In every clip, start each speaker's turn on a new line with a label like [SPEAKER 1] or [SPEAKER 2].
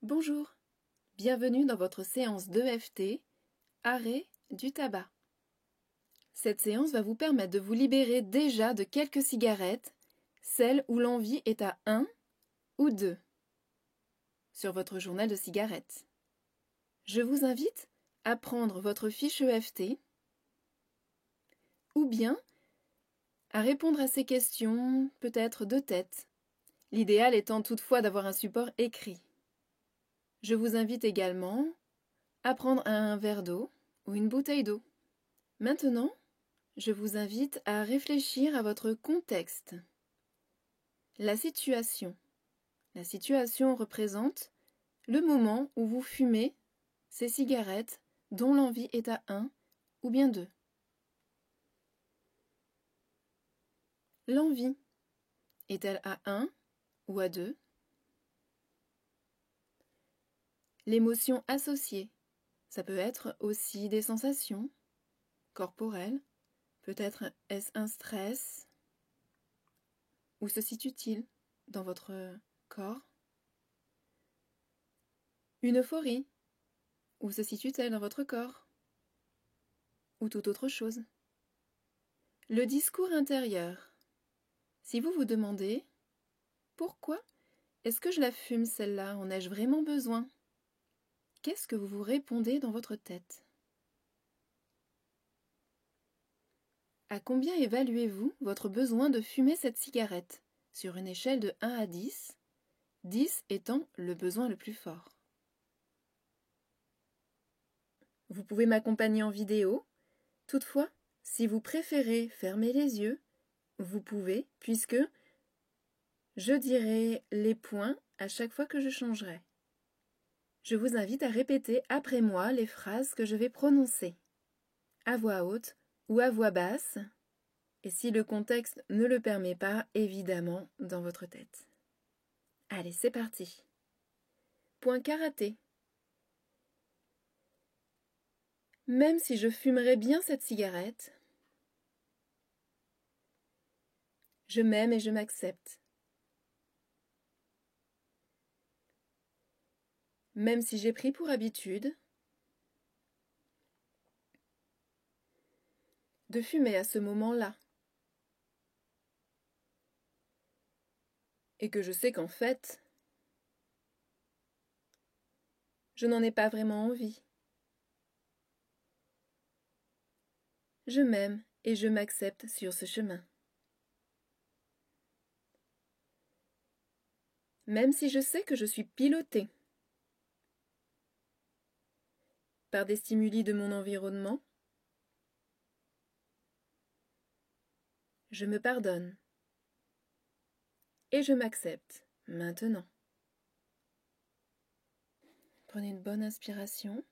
[SPEAKER 1] Bonjour, bienvenue dans votre séance d'EFT, arrêt du tabac. Cette séance va vous permettre de vous libérer déjà de quelques cigarettes, celles où l'envie est à 1 ou 2, sur votre journal de cigarettes. Je vous invite à prendre votre fiche EFT ou bien à répondre à ces questions, peut-être de tête, l'idéal étant toutefois d'avoir un support écrit. Je vous invite également à prendre un verre d'eau ou une bouteille d'eau. Maintenant, je vous invite à réfléchir à votre contexte. La situation. La situation représente le moment où vous fumez ces cigarettes dont l'envie est à 1 ou bien 2. L'envie est-elle à 1 ou à 2? L'émotion associée, ça peut être aussi des sensations corporelles, peut-être est-ce un stress? Où se situe-t-il dans votre corps? Une euphorie, où se situe-t-elle dans votre corps? Ou toute autre chose? Le discours intérieur. Si vous vous demandez « Pourquoi est-ce que je la fume celle-là? En ai-je vraiment besoin ?» Qu'est-ce que vous vous répondez dans votre tête? À combien évaluez-vous votre besoin de fumer cette cigarette sur une échelle de 1 à 10, 10 étant le besoin le plus fort? Vous pouvez m'accompagner en vidéo. Toutefois, si vous préférez fermer les yeux, vous pouvez, puisque je dirai les points à chaque fois que je changerai. Je vous invite à répéter après moi les phrases que je vais prononcer, à voix haute ou à voix basse, et si le contexte ne le permet pas, évidemment dans votre tête. Allez, c'est parti. Point karaté. Même si je fumerais bien cette cigarette, je m'aime et je m'accepte. Même si j'ai pris pour habitude de fumer à ce moment-là, et que je sais qu'en fait, je n'en ai pas vraiment envie. Je m'aime et je m'accepte sur ce chemin. Même si je sais que je suis pilotée par des stimuli de mon environnement, je me pardonne et je m'accepte maintenant. Prenez une bonne inspiration.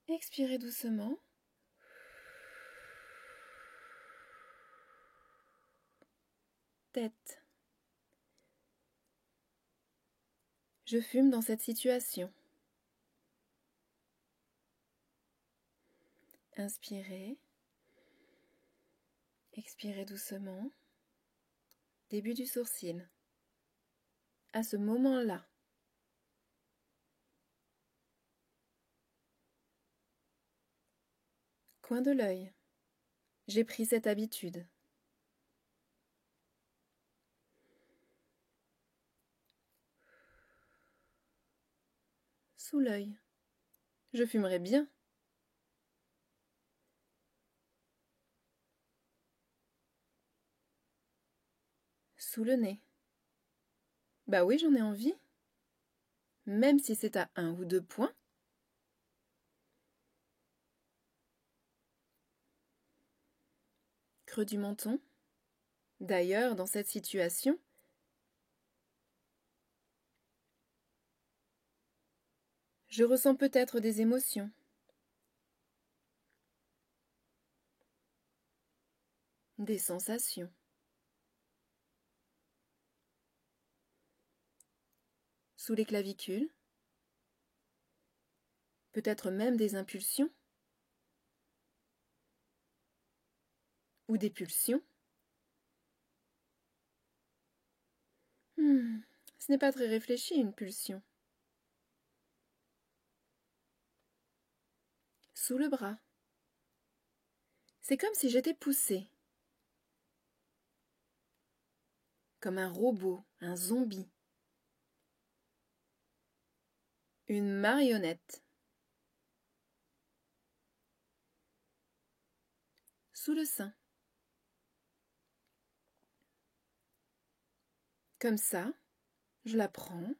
[SPEAKER 1] Expirez doucement. Tête. Je fume dans cette situation. Inspirez. Expirez doucement. Début du sourcil. À ce moment-là, coin de l'œil. J'ai pris cette habitude. Sous l'œil. Je fumerais bien. Sous le nez. Bah oui, j'en ai envie. Même si c'est à 1 ou 2 points. Creux du menton. D'ailleurs, dans cette situation, je ressens peut-être des émotions. Des sensations. Sous les clavicules. Peut-être même des impulsions. Ou des pulsions. Ce n'est pas très réfléchi, une pulsion. Sous le bras. C'est comme si j'étais poussée. Comme un robot, un zombie. Une marionnette. Sous le sein. Comme ça, je la prends.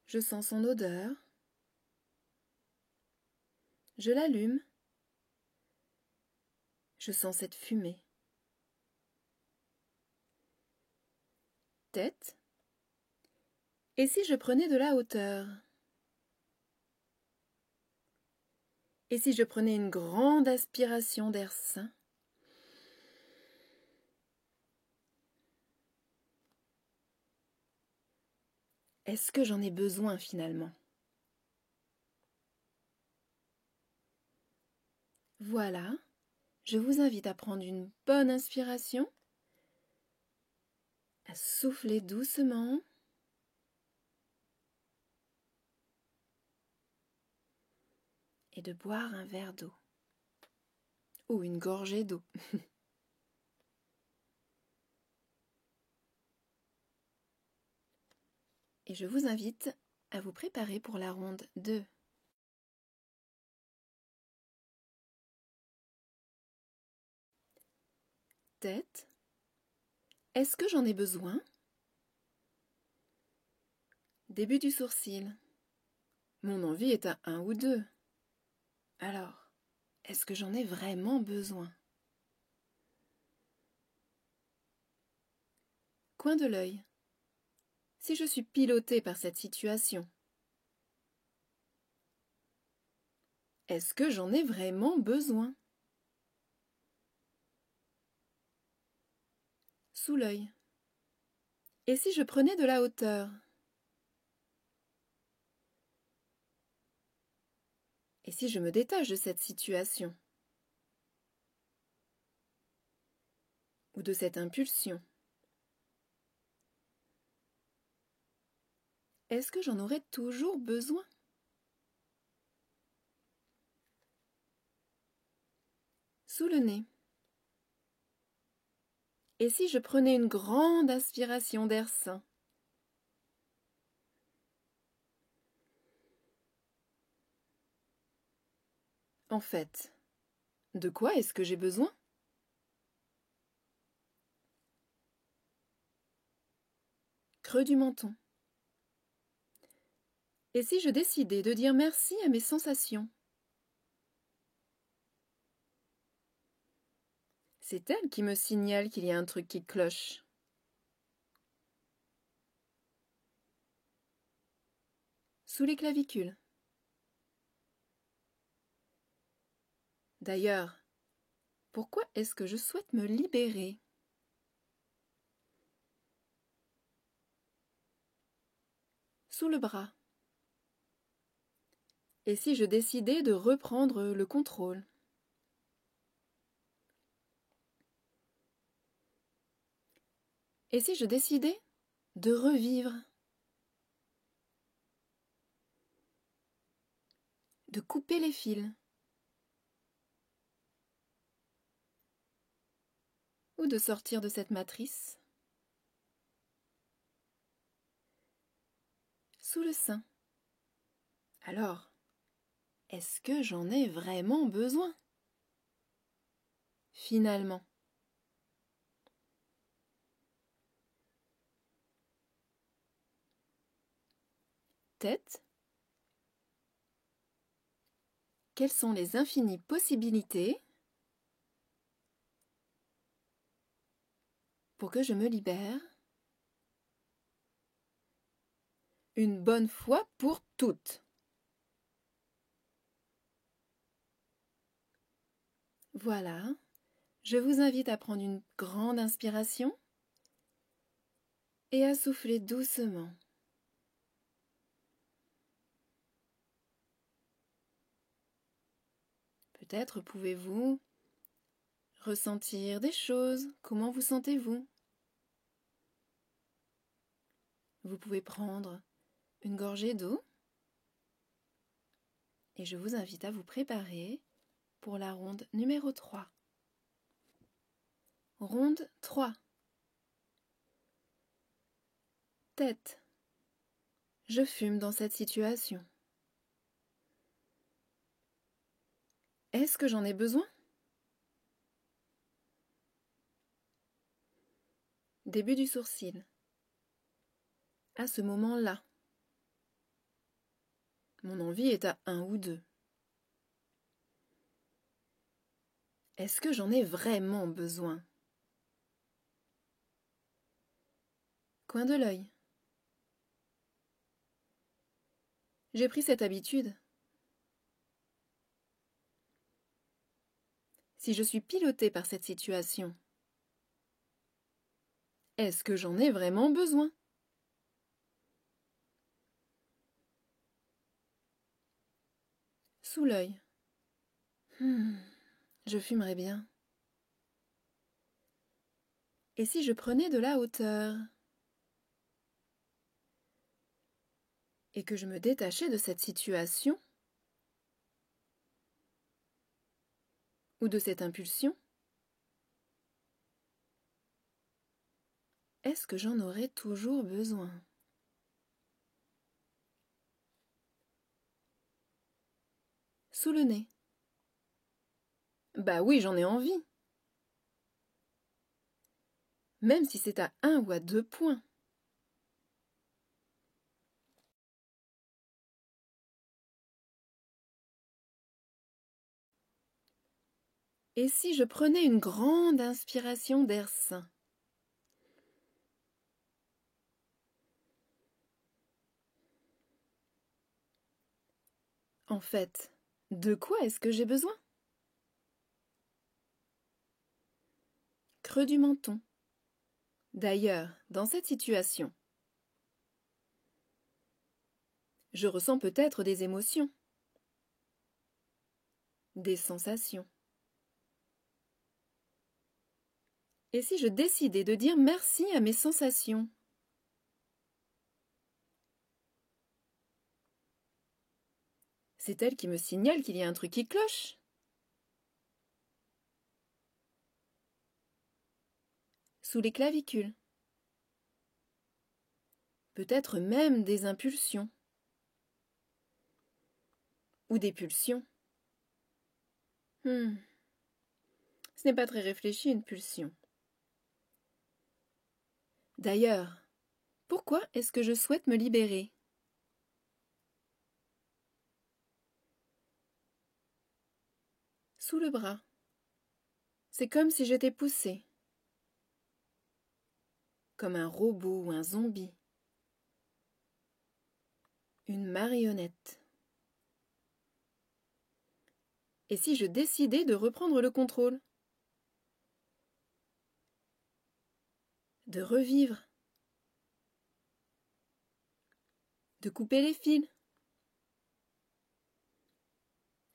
[SPEAKER 1] Je sens son odeur. Je l'allume. Je sens cette fumée. Tête. Et si je prenais de la hauteur? Et si je prenais une grande aspiration d'air sain? Est-ce que j'en ai besoin finalement? Voilà, je vous invite à prendre une bonne inspiration, à souffler doucement et de boire un verre d'eau ou une gorgée d'eau. Et je vous invite à vous préparer pour la ronde 2. Tête. Est-ce que j'en ai besoin? Début du sourcil. Mon envie est à 1 ou 2. Alors, est-ce que j'en ai vraiment besoin? Coin de l'œil. Si je suis pilotée par cette situation, est-ce que j'en ai vraiment besoin? Sous l'œil. Et si je prenais de la hauteur? Et si je me détache de cette situation? Ou de cette impulsion? Est-ce que j'en aurais toujours besoin? Sous le nez. Et si je prenais une grande aspiration d'air sain? En fait, de quoi est-ce que j'ai besoin? Creux du menton. Et si je décidais de dire merci à mes sensations? C'est elle qui me signale qu'il y a un truc qui cloche. Sous les clavicules. D'ailleurs, pourquoi est-ce que je souhaite me libérer? Sous le bras. Et si je décidais de reprendre le contrôle? Et si je décidais de revivre? De couper les fils? Ou de sortir de cette matrice? Sous le sein. Alors, est-ce que j'en ai vraiment besoin? Finalement. Tête. Quelles sont les infinies possibilités pour que je me libère une bonne fois pour toutes? Voilà, je vous invite à prendre une grande inspiration et à souffler doucement. Peut-être pouvez-vous ressentir des choses. Comment vous sentez-vous? Vous pouvez prendre une gorgée d'eau et je vous invite à vous préparer pour la ronde numéro 3. Ronde 3. Tête. Je fume dans cette situation. Est-ce que j'en ai besoin? Début du sourcil. À ce moment-là, mon envie est à 1 ou 2. Est-ce que j'en ai vraiment besoin? Coin de l'œil. J'ai pris cette habitude. Si je suis pilotée par cette situation, est-ce que j'en ai vraiment besoin? Sous l'œil. Je fumerais bien. Et si je prenais de la hauteur? Et que je me détachais de cette situation? Ou de cette impulsion? Est-ce que j'en aurais toujours besoin? Sous le nez. Bah oui, j'en ai envie. Même si c'est à 1 ou à 2 points. Et si je prenais une grande inspiration d'air sain? En fait, de quoi est-ce que j'ai besoin? Creux du menton. D'ailleurs, dans cette situation, je ressens peut-être des émotions, des sensations. Et si je décidais de dire merci à mes sensations? C'est elle qui me signale qu'il y a un truc qui cloche. Sous les clavicules. Peut-être même des impulsions. Ou des pulsions. Ce n'est pas très réfléchi, une pulsion. D'ailleurs, pourquoi est-ce que je souhaite me libérer? Sous le bras. C'est comme si j'étais poussée. Comme un robot ou un zombie. Une marionnette. Et si je décidais de reprendre le contrôle? De revivre? De couper les fils?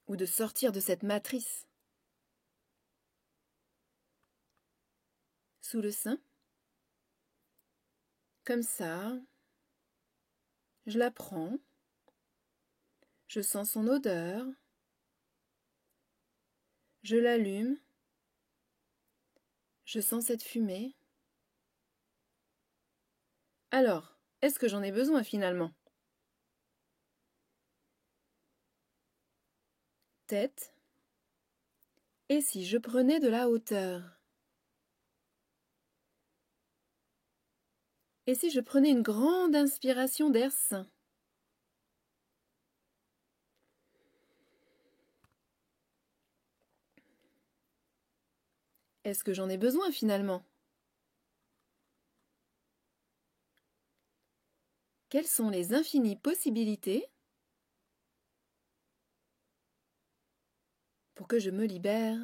[SPEAKER 1] Ou de sortir de cette matrice? Sous le sein? Comme ça, je la prends, je sens son odeur, je l'allume, je sens cette fumée. Alors, est-ce que j'en ai besoin finalement? Tête. Et si je prenais de la hauteur? Et si je prenais une grande inspiration d'air sain? Est-ce que j'en ai besoin finalement? Quelles sont les infinies possibilités pour que je me libère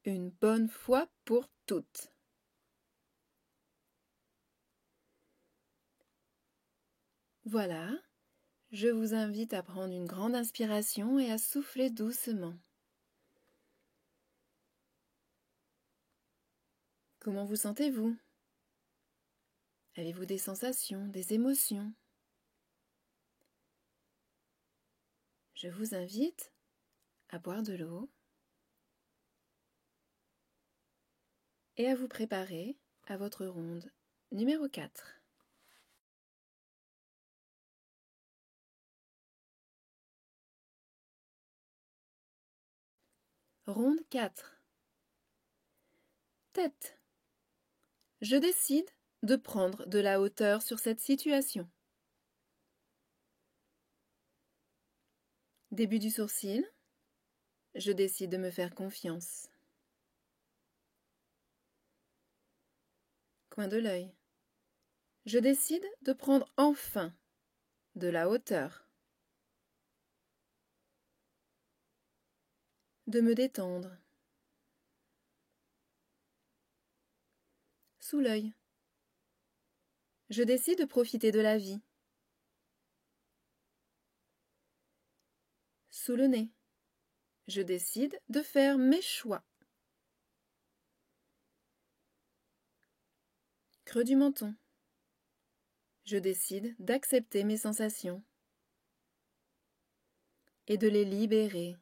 [SPEAKER 1] une bonne fois pour toutes? Voilà, je vous invite à prendre une grande inspiration et à souffler doucement. Comment vous sentez-vous? Avez-vous des sensations, des émotions? Je vous invite à boire de l'eau et à vous préparer à votre ronde numéro 4. Ronde 4. Tête. Je décide de prendre de la hauteur sur cette situation. Début du sourcil. Je décide de me faire confiance. Coin de l'œil. Je décide de prendre enfin de la hauteur. De me détendre. Sous l'œil. Je décide de profiter de la vie. Sous le nez. Je décide de faire mes choix. Creux du menton. Je décide d'accepter mes sensations et de les libérer.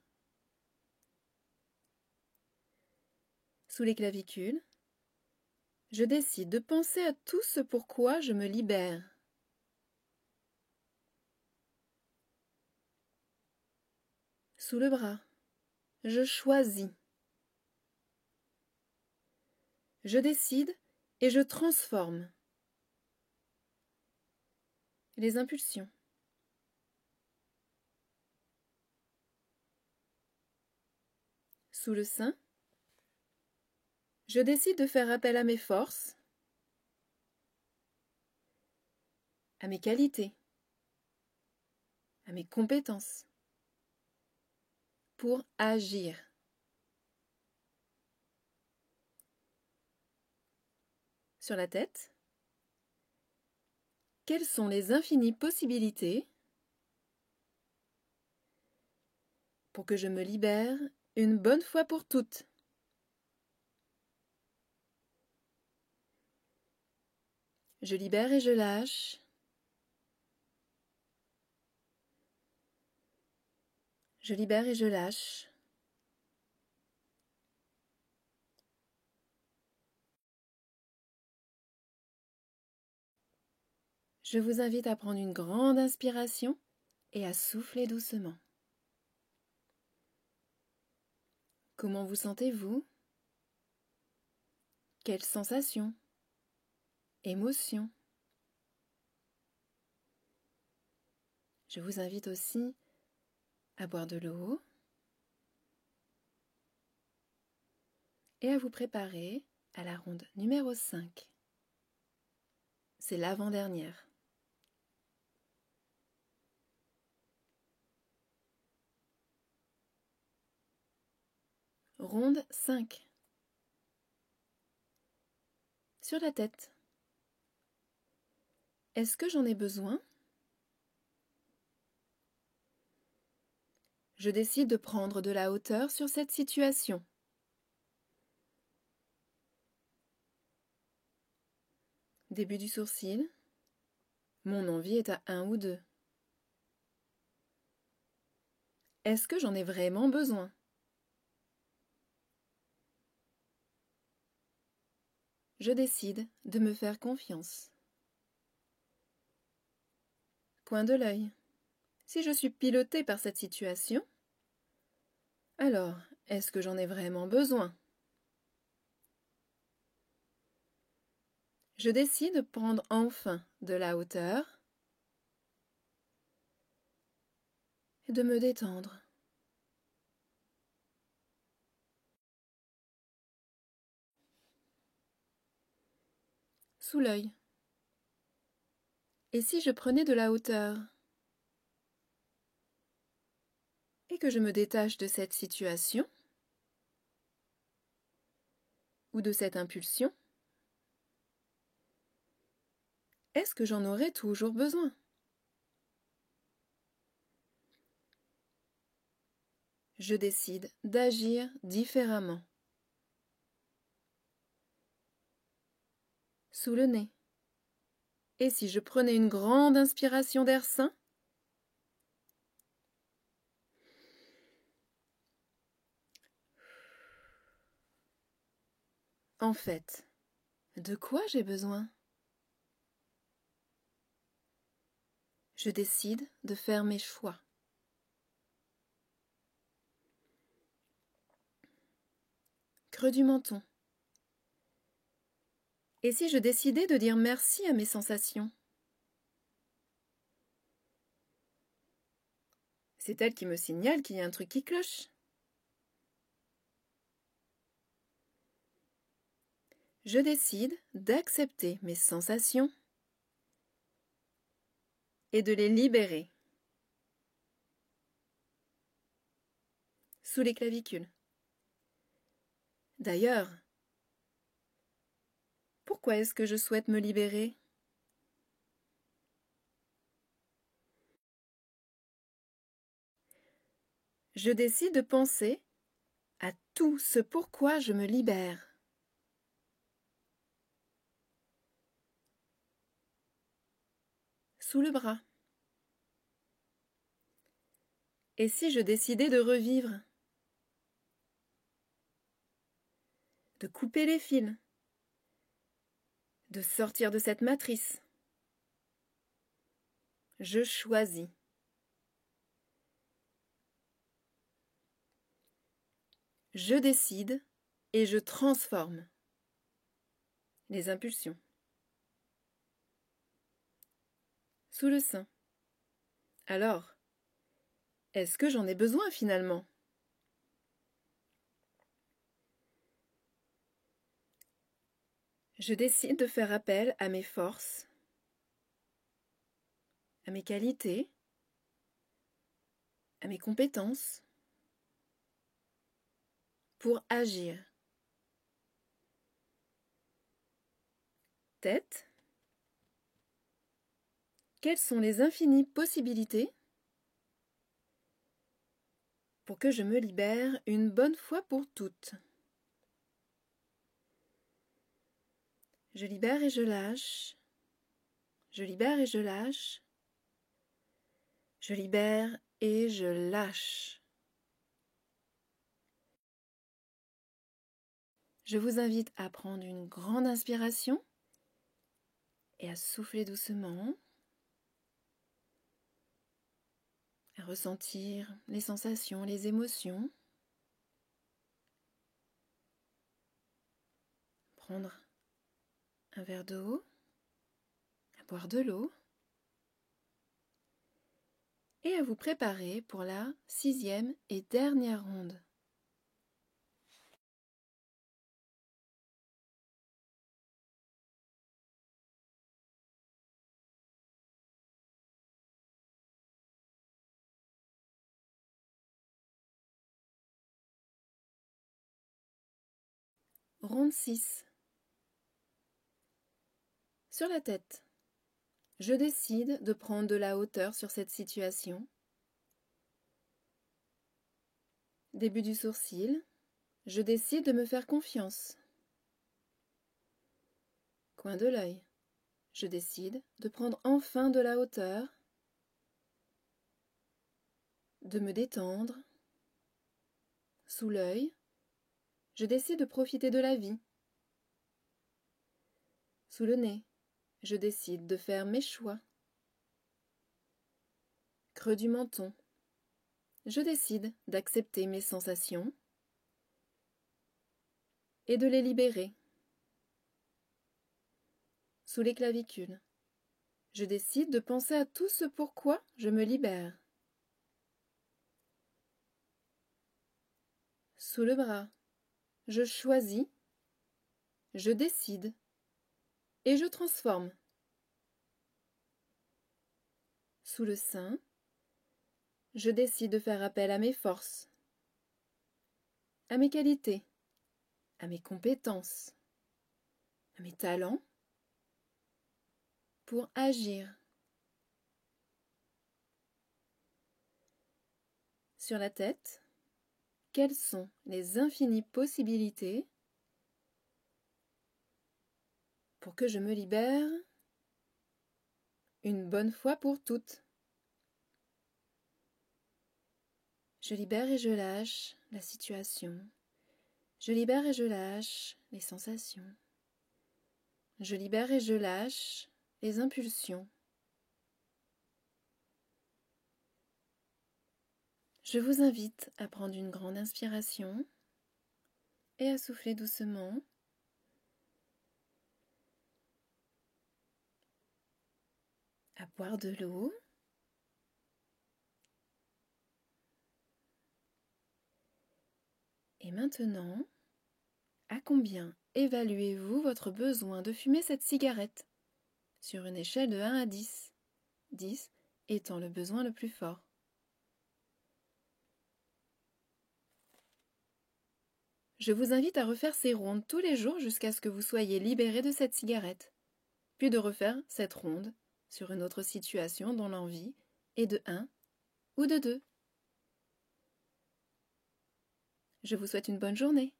[SPEAKER 1] Sous les clavicules, je décide de penser à tout ce pourquoi je me libère. Sous le bras, je choisis. Je décide et je transforme. Les impulsions. Sous le sein, je décide de faire appel à mes forces, à mes qualités, à mes compétences, pour agir. Sur la tête, quelles sont les infinies possibilités pour que je me libère une bonne fois pour toutes? Je libère et je lâche. Je libère et je lâche. Je vous invite à prendre une grande inspiration et à souffler doucement. Comment vous sentez-vous? Quelles sensations? Émotions? Je vous invite aussi à boire de l'eau et à vous préparer à la ronde numéro 5. C'est l'avant-dernière. Ronde 5. Sur la tête. Est-ce que j'en ai besoin? Je décide de prendre de la hauteur sur cette situation. Début du sourcil. Mon envie est à 1 ou 2. Est-ce que j'en ai vraiment besoin? Je décide de me faire confiance. Coin de l'œil. Si je suis pilotée par cette situation, alors est-ce que j'en ai vraiment besoin? Je décide de prendre enfin de la hauteur et de me détendre. Sous l'œil. Et si je prenais de la hauteur et que je me détache de cette situation ou de cette impulsion, est-ce que j'en aurais toujours besoin? Je décide d'agir différemment. Sous le nez. Et si je prenais une grande inspiration d'air sain? En fait, de quoi j'ai besoin? Je décide de faire mes choix. Creux du menton. Et si je décidais de dire merci à mes sensations? C'est elle qui me signale qu'il y a un truc qui cloche. Je décide d'accepter mes sensations et de les libérer. Sous les clavicules. D'ailleurs, pourquoi est-ce que je souhaite me libérer? Je décide de penser à tout ce pourquoi je me libère. Sous le bras. Et si je décidais de revivre? De couper les fils? De sortir de cette matrice? Je choisis. Je décide et je transforme les impulsions. Sous le sein. Alors, est-ce que j'en ai besoin finalement? Je décide de faire appel à mes forces, à mes qualités, à mes compétences pour agir. Tête. Quelles sont les infinies possibilités pour que je me libère une bonne fois pour toutes? Je libère et je lâche. Je libère et je lâche. Je libère et je lâche. Je vous invite à prendre une grande inspiration et à souffler doucement, à ressentir les sensations, les émotions. Prendre un verre d'eau, à boire de l'eau et à vous préparer pour la 6e et dernière ronde. Ronde 6. Sur la tête. Je décide de prendre de la hauteur sur cette situation. Début du sourcil. Je décide de me faire confiance. Coin de l'œil. Je décide de prendre enfin de la hauteur, de me détendre. Sous l'œil. Je décide de profiter de la vie. Sous le nez. Je décide de faire mes choix. Creux du menton. Je décide d'accepter mes sensations et de les libérer. Sous les clavicules. Je décide de penser à tout ce pourquoi je me libère. Sous le bras. Je choisis, je décide et je transforme. Sous le sein. Je décide de faire appel à mes forces, à mes qualités, à mes compétences, à mes talents, pour agir. Sur la tête, quelles sont les infinies possibilités pour que je me libère une bonne fois pour toutes. Je libère et je lâche la situation. Je libère et je lâche les sensations. Je libère et je lâche les impulsions. Je vous invite à prendre une grande inspiration et à souffler doucement. À boire de l'eau. Et maintenant, à combien évaluez-vous votre besoin de fumer cette cigarette sur une échelle de 1 à 10, 10 étant le besoin le plus fort? Je vous invite à refaire ces rondes tous les jours jusqu'à ce que vous soyez libéré de cette cigarette, puis de refaire cette ronde sur une autre situation dont l'envie est de 1 ou de 2. Je vous souhaite une bonne journée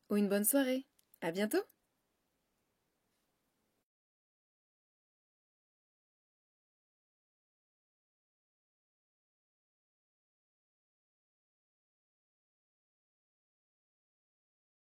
[SPEAKER 1] ou une bonne soirée. À bientôt!